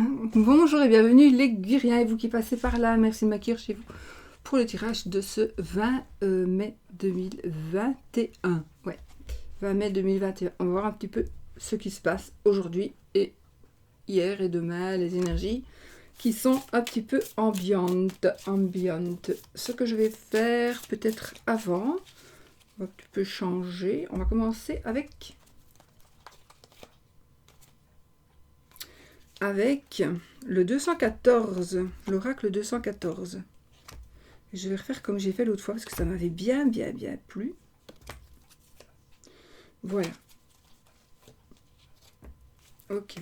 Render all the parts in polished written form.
Bonjour et bienvenue les Guiriens et vous qui passez par là, merci de m'accueillir chez vous pour le tirage de ce 20 mai 2021. Ouais, 20 mai 2021. On va voir un petit peu ce qui se passe aujourd'hui et hier et demain, les énergies qui sont un petit peu ambiantes. Ce que je vais faire peut-être avant, on va un petit peu changer. On va commencer avec le 214, l'oracle 214. Je vais refaire comme j'ai fait l'autre fois parce que ça m'avait bien plu. Voilà. Ok.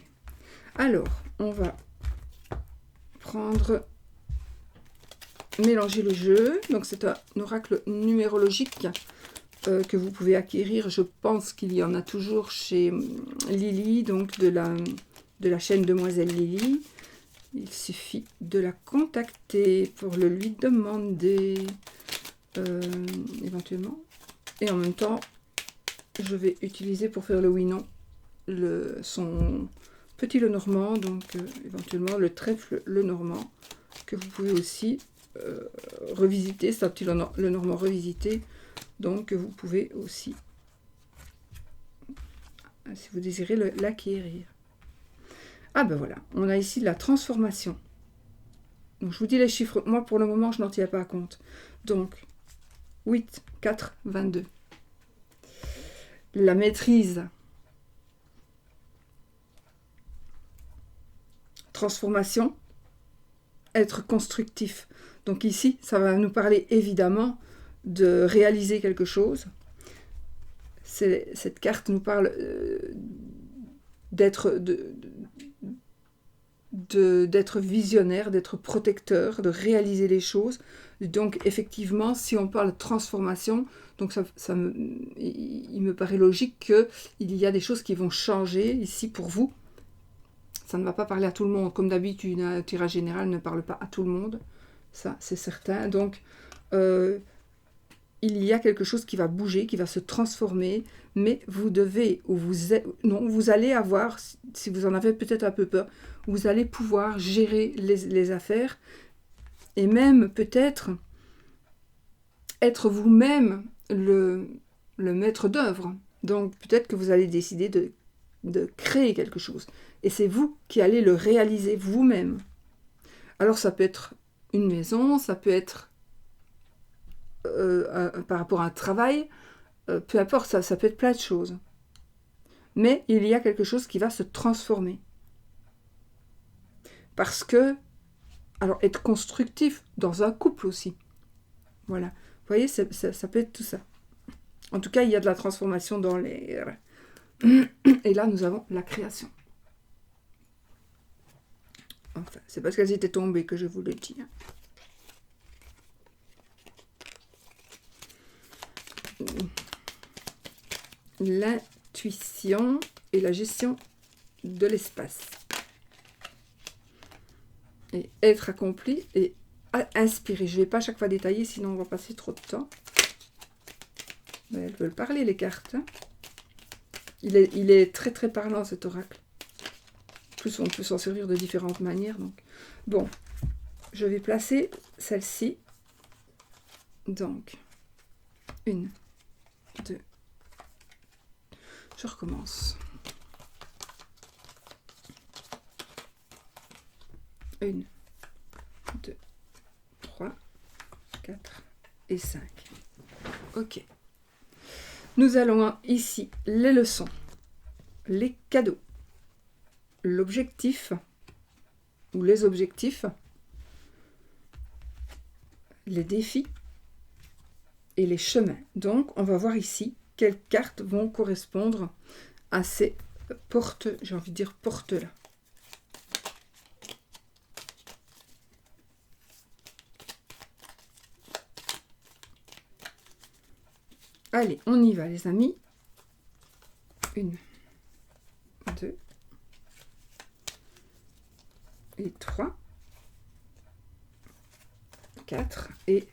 Alors, on va mélanger le jeu. Donc c'est un oracle numérologique que vous pouvez acquérir. Je pense qu'il y en a toujours chez Lily, donc de la chaîne Demoiselle Lily. Il suffit de la contacter pour le lui demander éventuellement. Et en même temps, je vais utiliser pour faire le oui-non son petit Lenormand, donc éventuellement le trèfle Lenormand, que vous pouvez aussi revisiter. C'est un petit Lenormand revisité, donc vous pouvez aussi, si vous désirez, l'acquérir. Ah ben voilà, on a ici la transformation. Donc je vous dis les chiffres, moi pour le moment je n'en tiens pas compte. Donc 8, 4, 22. La maîtrise. Transformation. Être constructif. Donc ici, ça va nous parler évidemment de réaliser quelque chose. Cette carte nous parle d'être visionnaire, d'être protecteur, de réaliser les choses. Donc effectivement, si on parle de transformation, donc il me paraît logique qu'il y a des choses qui vont changer ici pour vous. Ça ne va pas parler à tout le monde. Comme d'habitude, un tirage général ne parle pas à tout le monde. Ça, c'est certain. Donc, il y a quelque chose qui va bouger, qui va se transformer, mais vous devez, vous allez avoir, si vous en avez peut-être un peu peur, vous allez pouvoir gérer les affaires et même peut-être être vous-même le maître d'œuvre. Donc peut-être que vous allez décider de créer quelque chose. Et c'est vous qui allez le réaliser vous-même. Alors ça peut être une maison, ça peut être par rapport à un travail, peu importe, ça peut être plein de choses. Mais il y a quelque chose qui va se transformer. Parce que, alors être constructif dans un couple aussi. Voilà. Vous voyez, ça peut être tout ça. En tout cas, il y a de la transformation dans l'air. Et là, nous avons la création. Enfin, c'est parce qu'elles étaient tombées que je vous le dis. L'intuition et la gestion de l'espace. Et être accompli et inspirer. Je ne vais pas à chaque fois détailler, sinon on va passer trop de temps. Mais elles veulent parler, les cartes. Il est très très parlant, cet oracle. En plus, on peut s'en servir de différentes manières. Donc. Bon, je vais placer celle-ci. Donc, 1, 2. Je recommence. 1, 2, 3, 4 et 5. Ok. Nous allons ici les leçons, les cadeaux, l'objectif ou les objectifs, les défis et les chemins. Donc, on va voir ici quelles cartes vont correspondre à ces portes, j'ai envie de dire portes-là. Allez, on y va les amis. 1, 2 et 3, 4 et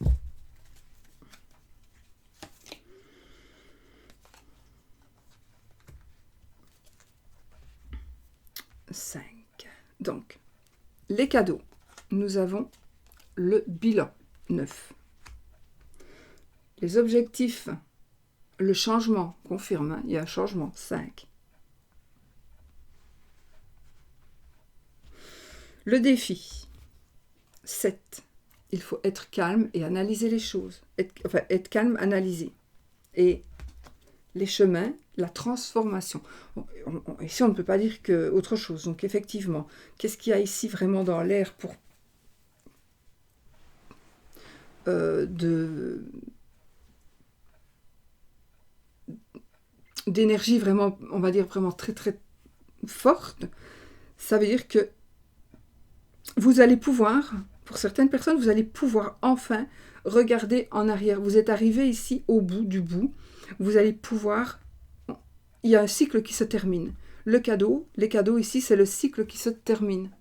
5. Donc, Les cadeaux. Nous avons le bilan 9. Les objectifs, le changement, confirme, hein, il y a un changement 5. Le défi 7. Il faut être calme et analyser les choses. Être calme, analyser. Et les chemins, la transformation. Ici, on ne peut pas dire autre chose. Donc, effectivement, qu'est-ce qu'il y a ici vraiment dans l'air pour d'énergie vraiment, on va dire vraiment très très forte. Ça veut dire que vous allez pouvoir, pour certaines personnes, vous allez pouvoir enfin regarder en arrière. Vous êtes arrivé ici au bout du bout. Vous allez pouvoir... Il y a un cycle qui se termine. Les cadeaux ici, c'est le cycle qui se termine.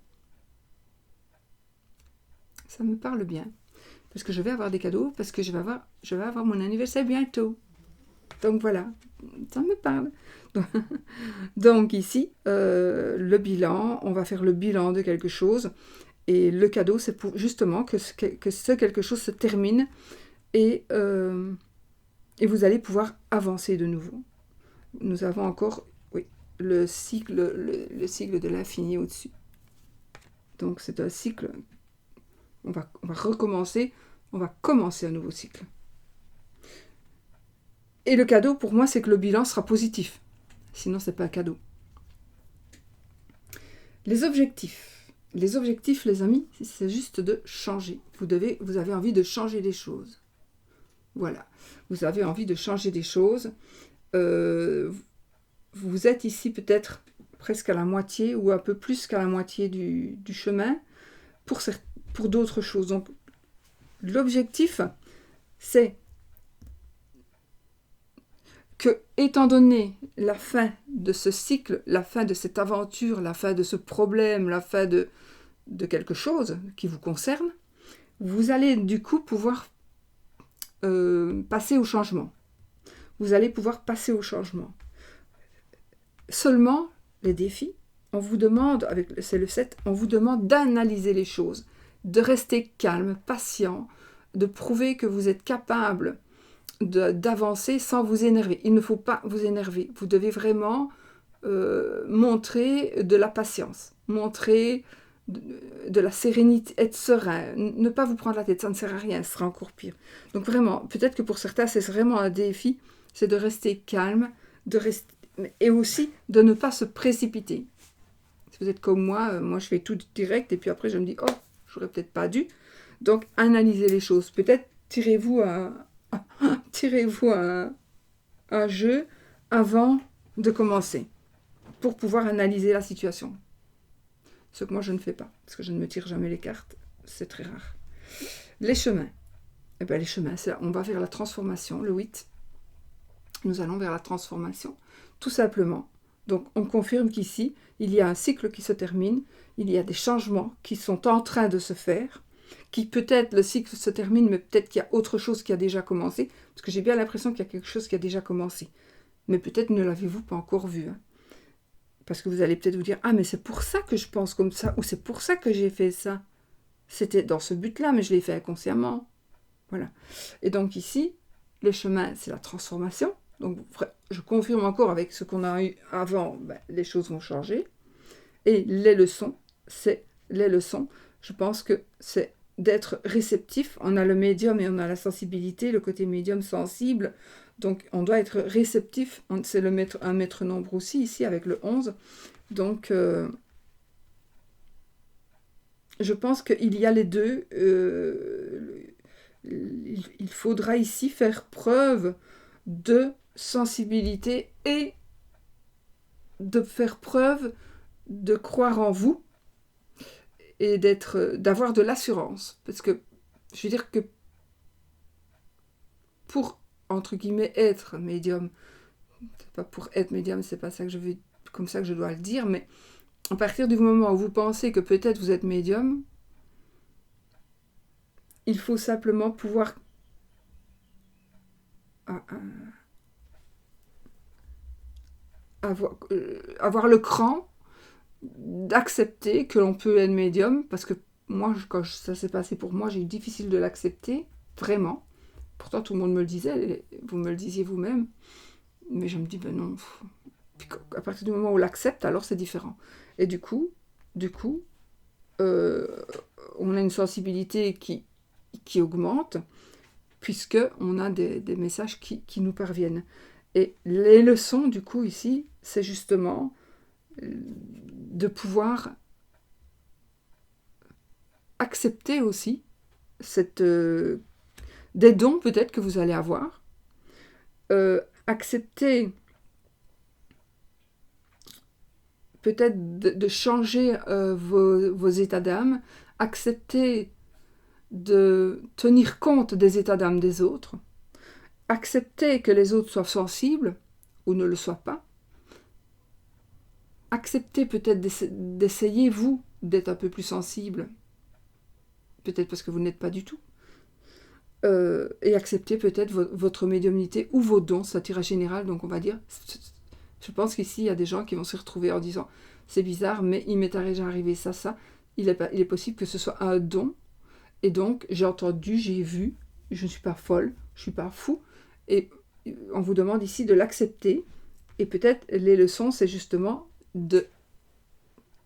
Ça me parle bien. Parce que je vais avoir des cadeaux, parce que je vais avoir mon anniversaire bientôt. Donc voilà, ça me parle. Donc ici, le bilan, on va faire le bilan de quelque chose. Et le cadeau, c'est pour justement que ce quelque chose se termine et vous allez pouvoir avancer de nouveau. Nous avons encore, oui, le cycle de l'infini au-dessus. Donc c'est un cycle, on va recommencer, on va commencer un nouveau cycle. Et le cadeau, pour moi, c'est que le bilan sera positif. Sinon, c'est pas un cadeau. Les objectifs. Les objectifs, les amis, c'est juste de changer. Vous avez envie de changer des choses. Voilà. Vous avez envie de changer des choses. Vous êtes ici peut-être presque à la moitié ou un peu plus qu'à la moitié du chemin pour d'autres choses. Donc, l'objectif, c'est que, étant donné la fin de ce cycle, la fin de cette aventure, la fin de ce problème, la fin de quelque chose qui vous concerne, vous allez du coup pouvoir passer au changement. Vous allez pouvoir passer au changement. Seulement, les défis, on vous demande, c'est le 7, on vous demande d'analyser les choses, de rester calme, patient, de prouver que vous êtes capable d'avancer sans vous énerver. Il ne faut pas vous énerver. Vous devez vraiment montrer de la patience, montrer de la sérénité, être serein, ne pas vous prendre la tête, ça ne sert à rien, ce sera encore pire. Donc vraiment, peut-être que pour certains, c'est vraiment un défi, c'est de rester calme, et aussi de ne pas se précipiter. Si vous êtes comme moi je fais tout direct, et puis après je me dis, oh, j'aurais peut-être pas dû. Donc analysez les choses. Peut-être tirez-vous un jeu avant de commencer, pour pouvoir analyser la situation. Ce que moi je ne fais pas, parce que je ne me tire jamais les cartes, c'est très rare. Les chemins. Eh bien, les chemins, on va vers la transformation, le 8. Nous allons vers la transformation, tout simplement. Donc on confirme qu'ici, il y a un cycle qui se termine, il y a des changements qui sont en train de se faire, qui peut-être le cycle se termine, mais peut-être qu'il y a autre chose qui a déjà commencé, parce que j'ai bien l'impression qu'il y a quelque chose qui a déjà commencé. Mais peut-être ne l'avez-vous pas encore vu. Hein. Parce que vous allez peut-être vous dire, ah mais c'est pour ça que je pense comme ça, ou c'est pour ça que j'ai fait ça. C'était dans ce but-là, mais je l'ai fait inconsciemment. Voilà. Et donc ici, le chemin, c'est la transformation. Donc je confirme encore avec ce qu'on a eu avant, les choses vont changer. Et les leçons, je pense que c'est d'être réceptif. On a le médium et on a la sensibilité, le côté médium sensible. Donc on doit être réceptif. C'est un maître nombre aussi ici avec le 11. Donc je pense qu'il y a les deux. Il faudra ici faire preuve de sensibilité et de faire preuve de croire en vous et d'avoir de l'assurance. Parce que, je veux dire que pour, entre guillemets, être médium, c'est pas pour être médium, c'est pas ça que je veux, comme ça que je dois le dire, mais à partir du moment où vous pensez que peut-être vous êtes médium, il faut simplement pouvoir avoir le cran d'accepter que l'on peut être médium, parce que moi, quand ça s'est passé pour moi, j'ai eu difficile de l'accepter, vraiment. Pourtant, tout le monde me le disait, vous me le disiez vous-même, mais je me dis, ben non. Puis à partir du moment où on l'accepte, alors c'est différent. Et du coup, euh, on a une sensibilité qui augmente, puisqu'on a des messages qui nous parviennent. Et les leçons, du coup, ici, c'est justement de pouvoir accepter aussi des dons peut-être que vous allez avoir, accepter peut-être de changer vos états d'âme, accepter de tenir compte des états d'âme des autres, accepter que les autres soient sensibles ou ne le soient pas, accepter peut-être d'essayer, vous, d'être un peu plus sensible, peut-être parce que vous n'êtes pas du tout, et accepter peut-être votre médiumnité ou vos dons, c'est un tirage général, donc on va dire, je pense qu'ici, il y a des gens qui vont se retrouver en disant, c'est bizarre, mais il m'est déjà arrivé ça, il est possible que ce soit un don, et donc j'ai entendu, j'ai vu, je ne suis pas folle, je ne suis pas fou, et on vous demande ici de l'accepter, et peut-être les leçons, c'est justement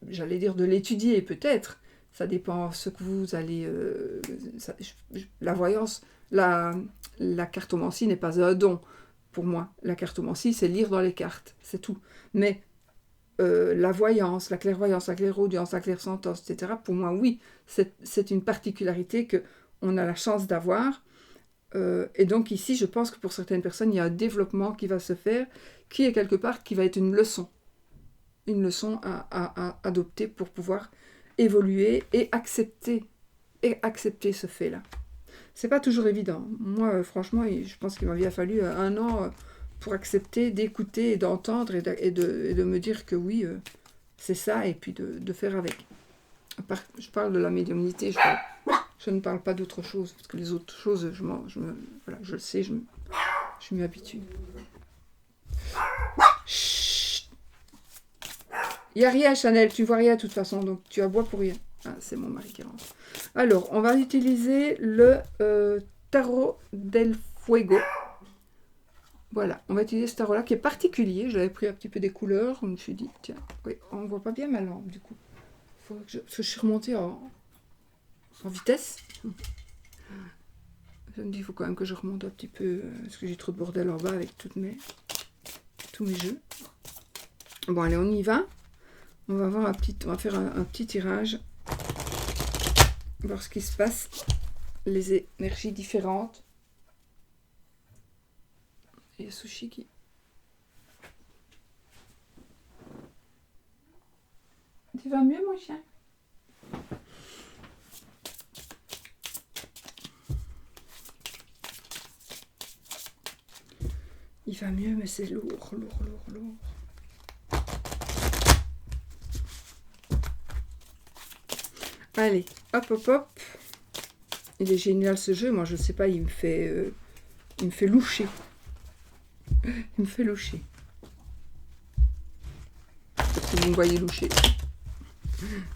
j'allais dire de l'étudier, peut-être, ça dépend ce que vous allez... la voyance, la cartomancie n'est pas un don pour moi. La cartomancie, c'est lire dans les cartes, c'est tout. Mais la voyance, la clairvoyance, la clairaudience, la clairsentence, etc., pour moi, oui, c'est une particularité qu'on a la chance d'avoir. Et donc ici, je pense que pour certaines personnes, il y a un développement qui va se faire, qui est quelque part, qui va être une leçon à adopter pour pouvoir évoluer et accepter ce fait-là. C'est pas toujours évident. Moi, franchement, je pense qu'il m'avait fallu 1 an pour accepter, d'écouter et d'entendre et de me dire que oui, c'est ça, et puis de faire avec. Je parle de la médiumnité, je ne parle pas d'autre chose, parce que les autres choses, je le sais, je m'y habitue. Il n'y a rien, Chanel, tu vois rien de toute façon, donc tu aboies pour rien. Ah, c'est mon mari qui rentre. Alors, on va utiliser le tarot del fuego. Voilà, on va utiliser ce tarot-là qui est particulier. J'avais pris un petit peu des couleurs. Je me suis dit, tiens, oui, on ne voit pas bien ma lampe du coup. Parce que je suis remontée en vitesse. Je me dis, il faut quand même que je remonte un petit peu, parce que j'ai trop de bordel en bas avec tous mes jeux. Bon, allez, on y va. On va faire un petit tirage. Voir ce qui se passe. Les énergies différentes. Et Sushi qui... Tu vas mieux, mon chien? Il va mieux, mais c'est lourd. Allez, hop. Il est génial ce jeu. Moi, je sais pas, il me fait loucher. Il me fait loucher. Si vous me voyez loucher,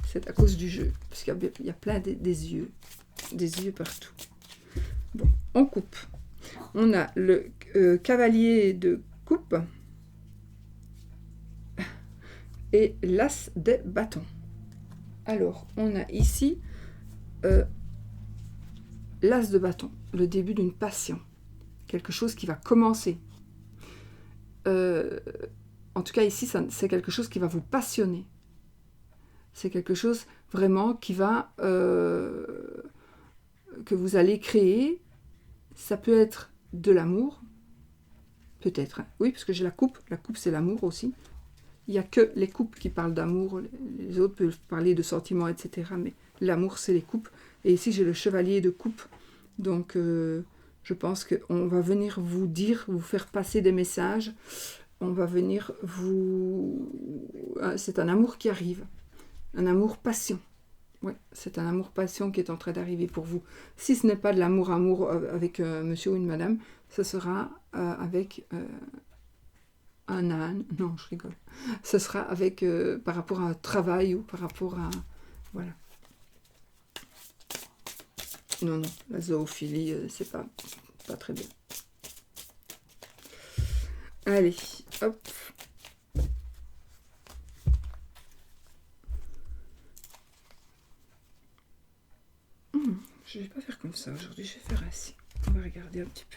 c'est à cause du jeu. Parce qu'il y a plein des yeux. Des yeux partout. Bon, on coupe. On a le cavalier de coupe et l'as des bâtons. Alors, on a ici l'as de bâton, le début d'une passion. Quelque chose qui va commencer. En tout cas, ici, c'est quelque chose qui va vous passionner. C'est quelque chose vraiment qui va... que vous allez créer. Ça peut être de l'amour. Peut-être. Hein. Oui, parce que j'ai la coupe. La coupe, c'est l'amour aussi. Il n'y a que les coupes qui parlent d'amour. Les autres peuvent parler de sentiments, etc. Mais l'amour, c'est les coupes. Et ici, j'ai le chevalier de coupe. Donc, je pense qu'on va venir vous faire passer des messages. On va venir c'est un amour qui arrive. Un amour passion. Oui, c'est un amour-passion qui est en train d'arriver pour vous. Si ce n'est pas de l'amour avec monsieur ou une madame, ce sera avec un âne. Non, je rigole. Ce sera avec par rapport à un travail ou par rapport à... Voilà. Non, non, la zoophilie, c'est pas très bien. Allez, hop. Je vais pas faire comme ça aujourd'hui, je vais faire ainsi. On va regarder un petit peu.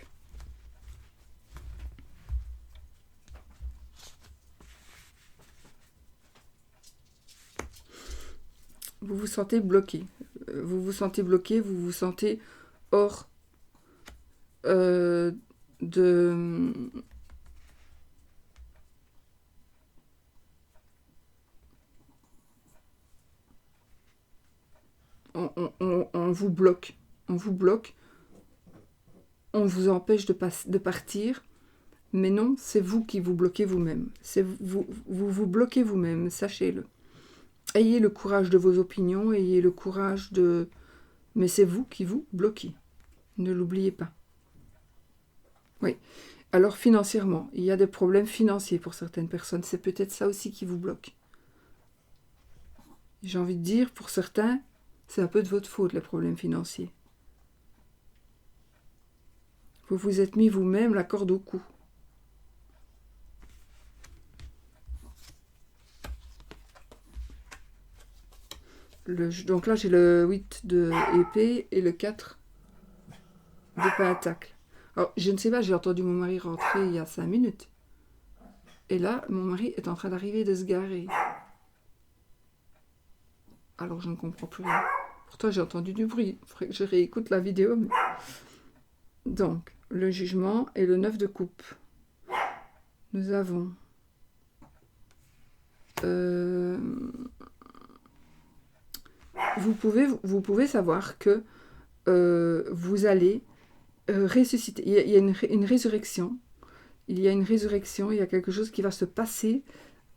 Vous vous sentez bloqué. Vous vous sentez bloqué, vous vous sentez hors de... On vous bloque. On vous bloque. On vous empêche de partir. Mais non, c'est vous qui vous bloquez vous-même. Vous bloquez vous-même, sachez-le. Ayez le courage de vos opinions, ayez le courage de... Mais c'est vous qui vous bloquez. Ne l'oubliez pas. Oui. Alors financièrement, il y a des problèmes financiers pour certaines personnes. C'est peut-être ça aussi qui vous bloque. J'ai envie de dire, pour certains, c'est un peu de votre faute, les problèmes financiers. Vous vous êtes mis vous-même la corde au cou. Donc là, j'ai le 8 de épée et le 4 de pentacle. Alors, je ne sais pas, j'ai entendu mon mari rentrer il y a 5 minutes. Et là, mon mari est en train d'arriver de se garer. Alors, je ne comprends plus rien. Pourtant, j'ai entendu du bruit. Il faudrait que je réécoute la vidéo. Mais... Donc, le jugement et le 9 de coupe. Nous avons... Vous pouvez savoir que vous allez ressusciter. Il y a une résurrection. Il y a une résurrection, il y a quelque chose qui va se passer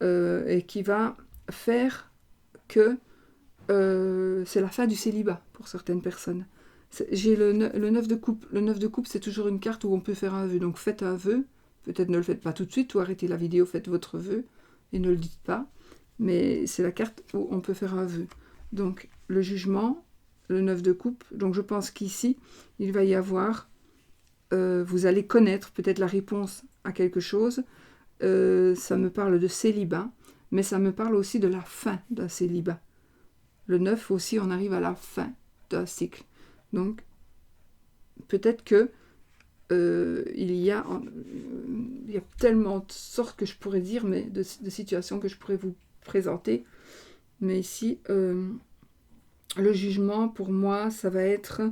et qui va faire que c'est la fin du célibat pour certaines personnes. J'ai le 9 de coupe. Le 9 de coupe, c'est toujours une carte où on peut faire un vœu. Donc faites un vœu. Peut-être ne le faites pas tout de suite ou arrêtez la vidéo, faites votre vœu et ne le dites pas. Mais c'est la carte où on peut faire un vœu. Donc le jugement, le 9 de coupe. Donc je pense qu'ici, il va y avoir... vous allez connaître peut-être la réponse à quelque chose. Ça me parle de célibat, mais ça me parle aussi de la fin d'un célibat. Le 9 aussi, on arrive à la fin d'un cycle. Donc, peut-être que il y a tellement de sortes que je pourrais dire, mais de situations que je pourrais vous présenter. Mais ici, le jugement, pour moi, ça va être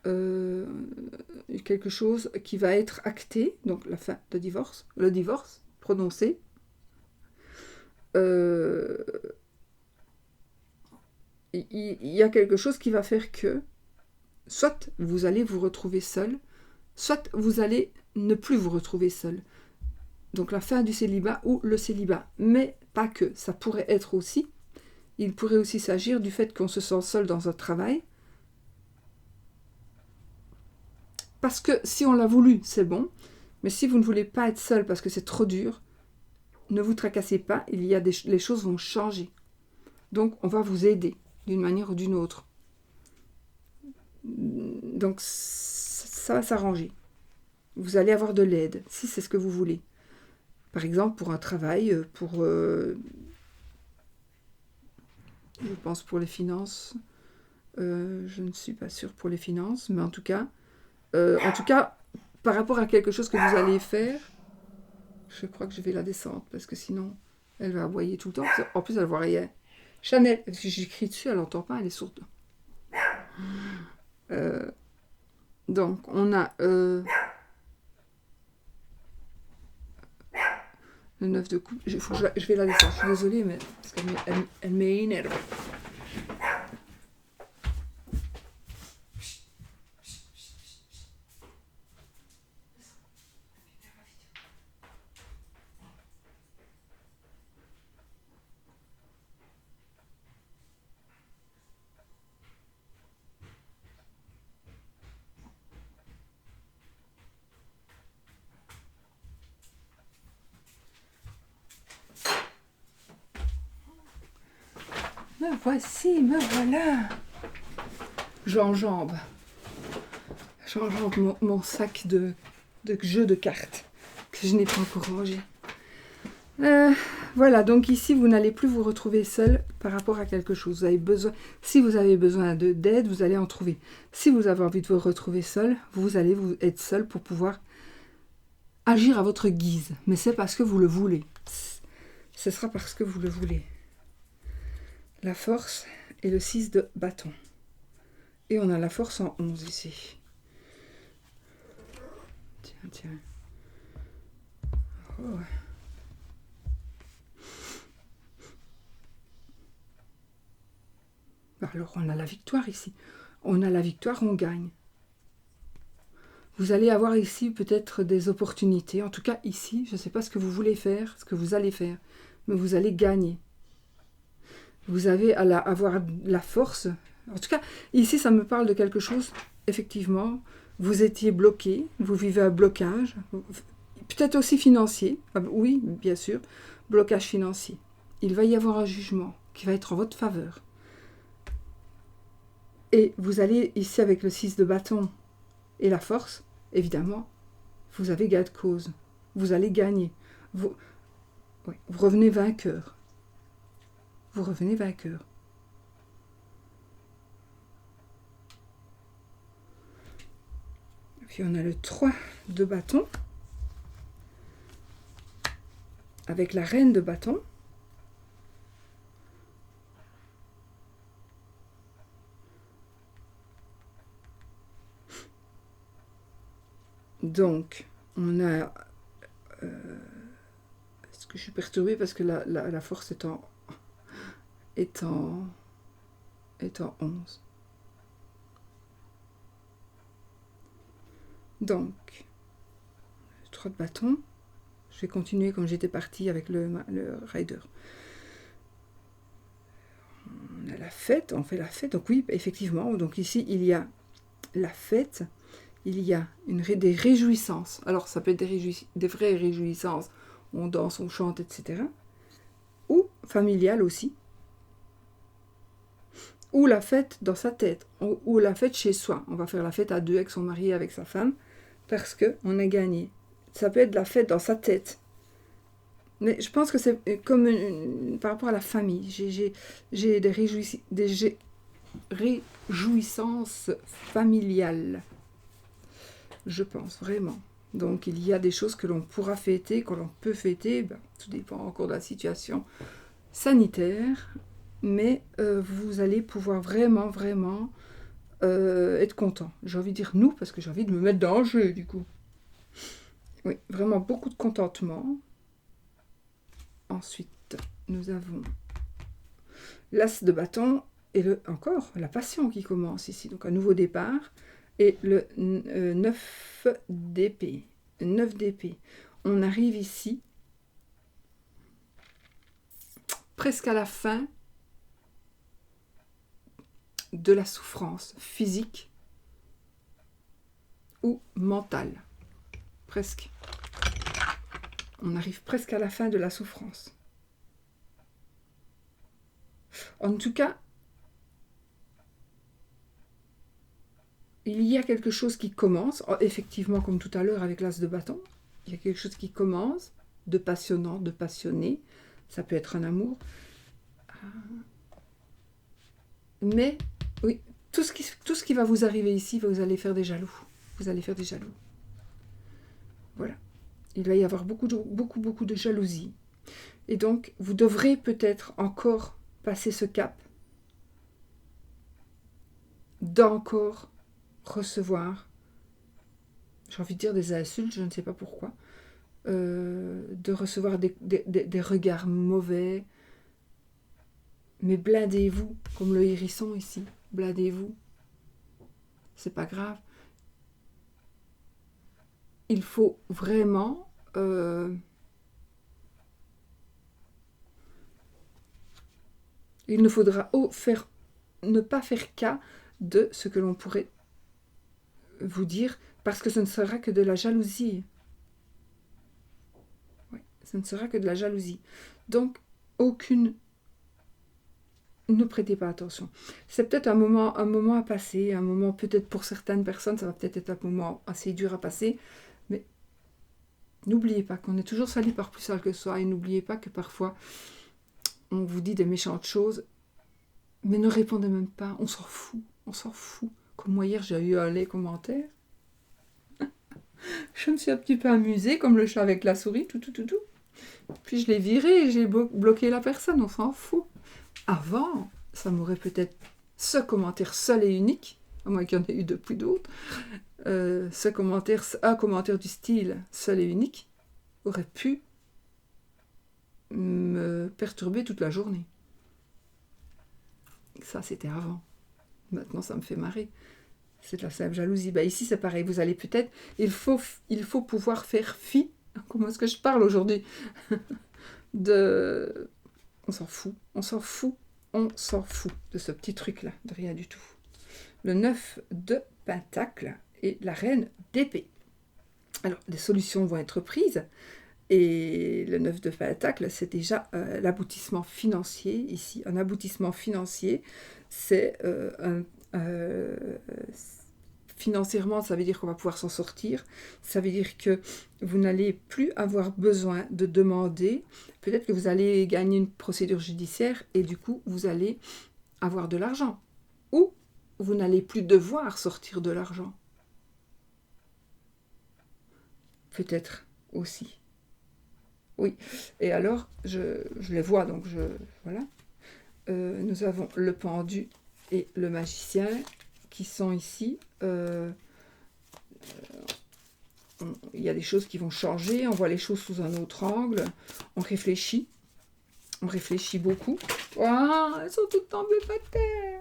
quelque chose qui va être acté, donc la fin de divorce, le divorce prononcé. Il y a quelque chose qui va faire que soit vous allez vous retrouver seul, soit vous allez ne plus vous retrouver seul. Donc la fin du célibat ou le célibat. Mais pas que. Ça pourrait être aussi. Il pourrait aussi s'agir du fait qu'on se sent seul dans un travail. Parce que si on l'a voulu, c'est bon. Mais si vous ne voulez pas être seul parce que c'est trop dur, ne vous tracassez pas. Les choses vont changer. Donc on va vous aider d'une manière ou d'une autre. Donc ça va s'arranger. Vous allez avoir de l'aide, si c'est ce que vous voulez. Par exemple, pour un travail, je pense pour les finances. Je ne suis pas sûre pour les finances, mais en tout cas, par rapport à quelque chose que vous allez faire, je crois que je vais la descendre, parce que sinon, elle va aboyer tout le temps. En plus, elle ne voit rien. Chanel, parce que j'écris dessus, elle n'entend pas, elle est sourde. Donc, on a le 9 de coupe. Je vais la descendre, je suis désolée, mais parce qu'elle m'énerve. Me voici, me voilà. J'enjambe mon sac de jeux de cartes que je n'ai pas encore rangé. Voilà, donc ici, vous n'allez plus vous retrouver seul par rapport à quelque chose. Si vous avez besoin d'aide, vous allez en trouver. Si vous avez envie de vous retrouver seul, vous allez être seul pour pouvoir agir à votre guise. Mais c'est parce que vous le voulez. Ce sera parce que vous le voulez. La force et le 6 de bâton. Et on a la force en 11 ici. Tiens. Oh. Alors on a la victoire ici. On a la victoire, on gagne. Vous allez avoir ici peut-être des opportunités. En tout cas ici, je ne sais pas ce que vous voulez faire, ce que vous allez faire. Mais vous allez gagner. Vous allez avoir la force. En tout cas, ici, ça me parle de quelque chose. Effectivement, vous étiez bloqué. Vous vivez un blocage. Peut-être aussi financier. Oui, bien sûr. Blocage financier. Il va y avoir un jugement qui va être en votre faveur. Et vous allez ici avec le 6 de bâton et la force, évidemment, vous avez gain de cause. Vous allez gagner. Vous revenez vainqueur. Vous revenez vainqueur. Puis on a le 3 de bâton avec la reine de bâton. Donc, on a... Est-ce que je suis perturbée parce que la force est en 11. Donc, le 3 de bâton. Je vais continuer comme j'étais partie avec le rider. On a la fête, on fait la fête. Donc oui, effectivement, donc ici, il y a la fête. Il y a des réjouissances. Alors, ça peut être des vraies réjouissances. On danse, on chante, etc. Ou familiale aussi. Ou la fête dans sa tête. Ou la fête chez soi. On va faire la fête à deux avec son mari et avec sa femme. Parce qu'on a gagné. Ça peut être la fête dans sa tête. Mais je pense que c'est comme par rapport à la famille. J'ai des réjouissances familiales. Je pense vraiment. Donc il y a des choses que l'on pourra fêter, que l'on peut fêter, tout dépend encore de la situation sanitaire, mais vous allez pouvoir vraiment être content. J'ai envie de dire nous, parce que j'ai envie de me mettre dans le jeu du coup. Oui, vraiment beaucoup de contentement. Ensuite, nous avons l'as de bâton et encore la passion qui commence ici, donc un nouveau départ. Et le 9 d'épée. 9 d'épée. On arrive ici, presque à la fin de la souffrance physique ou mentale. Presque. On arrive presque à la fin de la souffrance. En tout cas, il y a quelque chose qui commence, effectivement comme tout à l'heure avec l'as de bâton, il y a quelque chose qui commence, de passionnant, de passionné, ça peut être un amour. Mais, oui, tout ce qui va vous arriver ici, vous allez faire des jaloux. Vous allez faire des jaloux. Voilà. Il va y avoir beaucoup de jalousie. Et donc, vous devrez peut-être encore passer ce cap d'encore recevoir, j'ai envie de dire des insultes, je ne sais pas pourquoi, de recevoir des regards mauvais, mais blindez-vous, comme le hérisson ici, blindez-vous, c'est pas grave. Il faut vraiment il ne faudra ne pas faire cas de ce que l'on pourrait vous dire, parce que ce ne sera que de la jalousie. Oui, ce ne sera que de la jalousie. Donc, aucune ne prêtez pas attention. C'est peut-être un moment à passer, un moment peut-être pour certaines personnes, ça va peut-être être un moment assez dur à passer, mais n'oubliez pas qu'on est toujours sali par plus sale que soi, et n'oubliez pas que parfois on vous dit des méchantes choses, mais ne répondez même pas, on s'en fout, on s'en fout. Comme moi hier, j'ai eu les commentaires. Je me suis un petit peu amusée, comme le chat avec la souris, tout. Puis je l'ai viré et j'ai bloqué la personne, on s'en fout. Avant, ça m'aurait peut-être ce commentaire seul et unique, à moins qu'il y en ait eu depuis d'autres, un commentaire du style seul et unique, aurait pu me perturber toute la journée. Ça, c'était avant. Maintenant, ça me fait marrer. C'est de la simple jalousie. Bah, ici, c'est pareil. Vous allez peut-être... Il faut pouvoir faire fi. Comment est-ce que je parle aujourd'hui On s'en fout. On s'en fout de ce petit truc-là, de rien du tout. Le 9 de Pentacle et la reine d'épée. Alors, des solutions vont être prises. Et le 9 de Pentacle, c'est déjà l'aboutissement financier. Ici, un aboutissement financier, c'est financièrement, ça veut dire qu'on va pouvoir s'en sortir. Ça veut dire que vous n'allez plus avoir besoin de demander. Peut-être que vous allez gagner une procédure judiciaire et du coup, vous allez avoir de l'argent. Ou vous n'allez plus devoir sortir de l'argent. Peut-être aussi. Oui, et alors, je les vois, donc voilà. Nous avons le pendu et le magicien qui sont ici. Il y a des choses qui vont changer, on voit les choses sous un autre angle, on réfléchit beaucoup. Oh, elles sont toutes tombées par terre.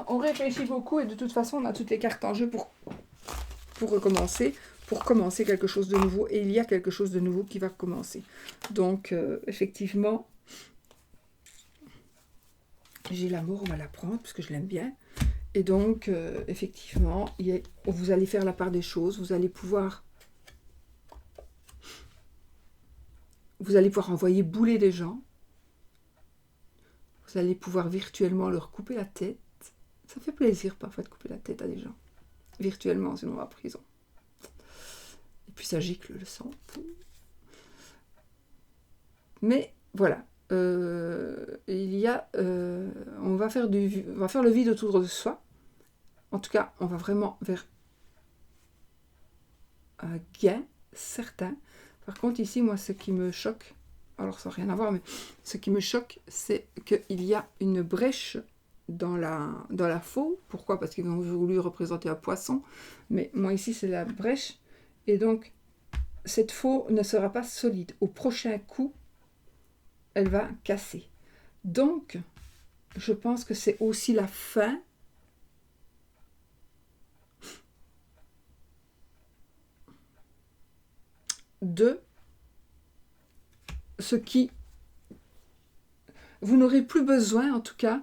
On réfléchit beaucoup et de toute façon on a toutes les cartes en jeu pour recommencer, pour commencer quelque chose de nouveau, et il y a quelque chose de nouveau qui va commencer. Donc effectivement, j'ai l'amour, on va la prendre parce que je l'aime bien. Et donc effectivement, vous allez faire la part des choses, vous allez pouvoir envoyer bouler des gens, vous allez pouvoir virtuellement leur couper la tête. Ça fait plaisir parfois de couper la tête à des gens. Virtuellement, sinon on va en prison. Et puis ça gicle le sang. Mais voilà. On va faire le vide autour de soi. En tout cas, on va vraiment vers un gain certain. Par contre, ici, moi, ce qui me choque, alors ça n'a rien à voir, mais ce qui me choque, c'est qu'il y a une brèche dans la faux. Pourquoi? Parce qu'ils ont voulu représenter un poisson. Mais moi, ici, c'est la brèche. Et donc, cette faux ne sera pas solide. Au prochain coup, elle va casser. Donc, je pense que c'est aussi la fin de ce qui... Vous n'aurez plus besoin, en tout cas,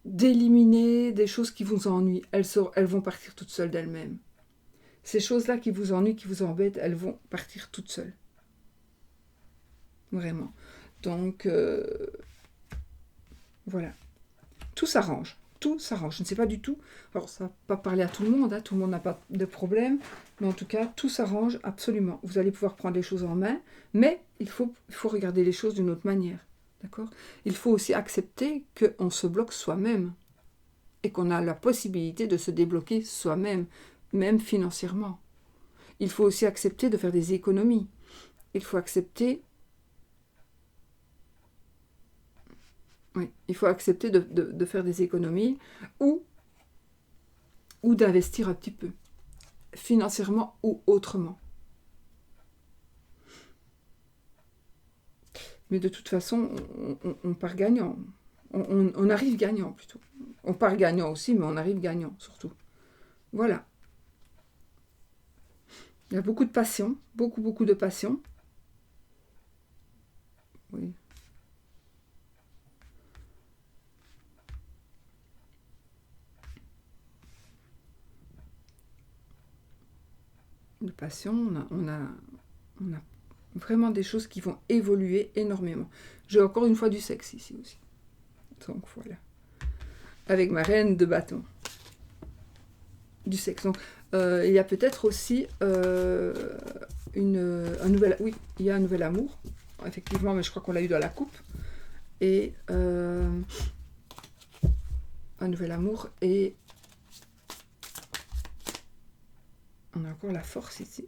d'éliminer des choses qui vous ennuient. Elles vont partir toutes seules d'elles-mêmes. Ces choses-là qui vous ennuient, qui vous embêtent, elles vont partir toutes seules. Vraiment. Donc, voilà. Tout s'arrange. Tout s'arrange. Je ne sais pas du tout. Alors, ça ne va pas parler à tout le monde. Tout le monde n'a pas de problème. Mais en tout cas, tout s'arrange absolument. Vous allez pouvoir prendre les choses en main. Mais il faut regarder les choses d'une autre manière. D'accord? Il faut aussi accepter qu'on se bloque soi-même. Et qu'on a la possibilité de se débloquer soi-même. Même financièrement. Il faut aussi accepter de faire des économies. Il faut accepter... Oui, il faut accepter de faire des économies ou d'investir un petit peu, financièrement ou autrement. Mais de toute façon, on part gagnant. On arrive gagnant plutôt. On part gagnant aussi, mais on arrive gagnant surtout. Voilà. Il y a beaucoup de passion, beaucoup de passion. Oui. de passion, on a vraiment des choses qui vont évoluer énormément. J'ai encore une fois du sexe ici aussi. Donc voilà. Avec ma reine de bâton. Du sexe. Donc il y a peut-être aussi un nouvel... Oui, il y a un nouvel amour. Effectivement, mais je crois qu'on l'a eu dans la coupe. Et un nouvel amour. Et on a encore la force ici.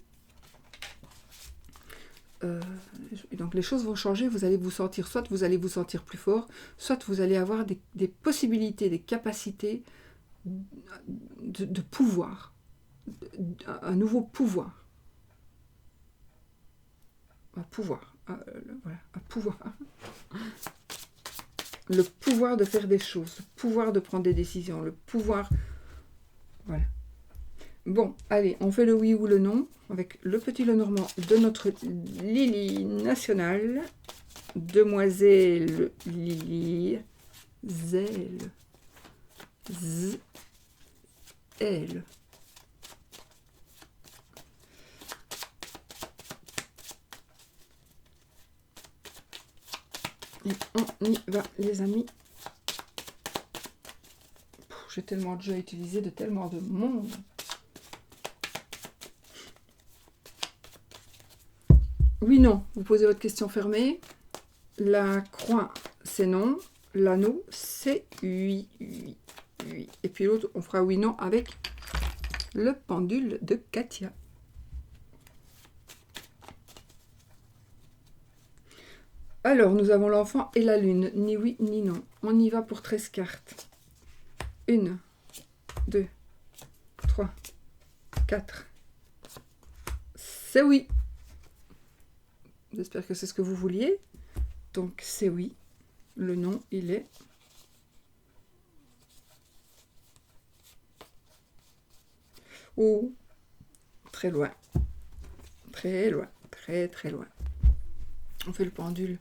Donc les choses vont changer, vous allez vous sentir, soit vous allez vous sentir plus fort, soit vous allez avoir des possibilités, des capacités de pouvoir, un nouveau pouvoir. Un pouvoir, voilà, un pouvoir. Le pouvoir de faire des choses, le pouvoir de prendre des décisions, le pouvoir... Voilà. Bon, allez, on fait le oui ou le non avec le petit Lenormand de notre Lily nationale. Demoiselle Lily. Zèle. Elle. Et on y va, les amis. J'ai tellement de jeux à utiliser, de tellement de monde. Oui, non. Vous posez votre question fermée. La croix, c'est non. L'anneau, c'est oui, oui, oui. Et puis l'autre, on fera oui, non avec le pendule de Katia. Alors, nous avons l'enfant et la lune. Ni oui, ni non. On y va pour 13 cartes. 1, 2, 3, 4. C'est oui. J'espère que c'est ce que vous vouliez. Donc, c'est oui. Le non, il est... Oh, très loin. Très loin. Très, très loin. On fait le pendule.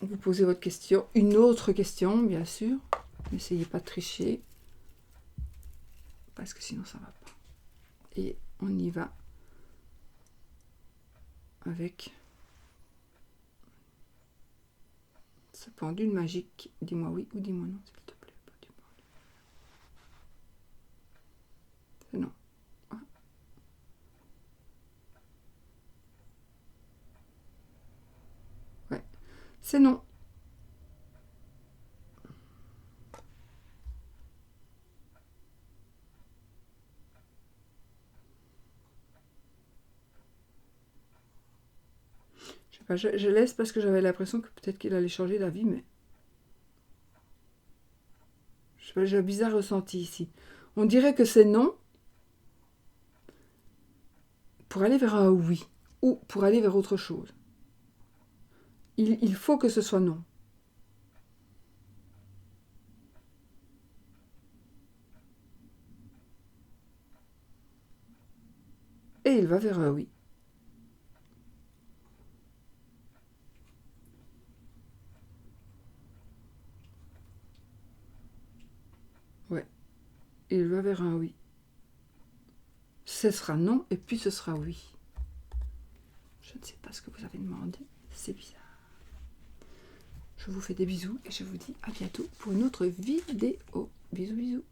Vous posez votre question. Une autre question, bien sûr. N'essayez pas de tricher. Parce que sinon, ça ne va pas. Et on y va avec ce pendule magique. Dis-moi oui ou dis-moi non, s'il te plaît. C'est non. Ah. Ouais, c'est non. Je laisse parce que j'avais l'impression que peut-être qu'il allait changer d'avis, mais... Je sais pas, j'ai un bizarre ressenti ici. On dirait que c'est non pour aller vers un oui, ou pour aller vers autre chose. Il faut que ce soit non. Et il va vers un oui. Ouais. Il va vers un oui. Ce sera non et puis ce sera oui. Je ne sais pas ce que vous avez demandé. C'est bizarre. Je vous fais des bisous et je vous dis à bientôt pour une autre vidéo. Bisous, bisous.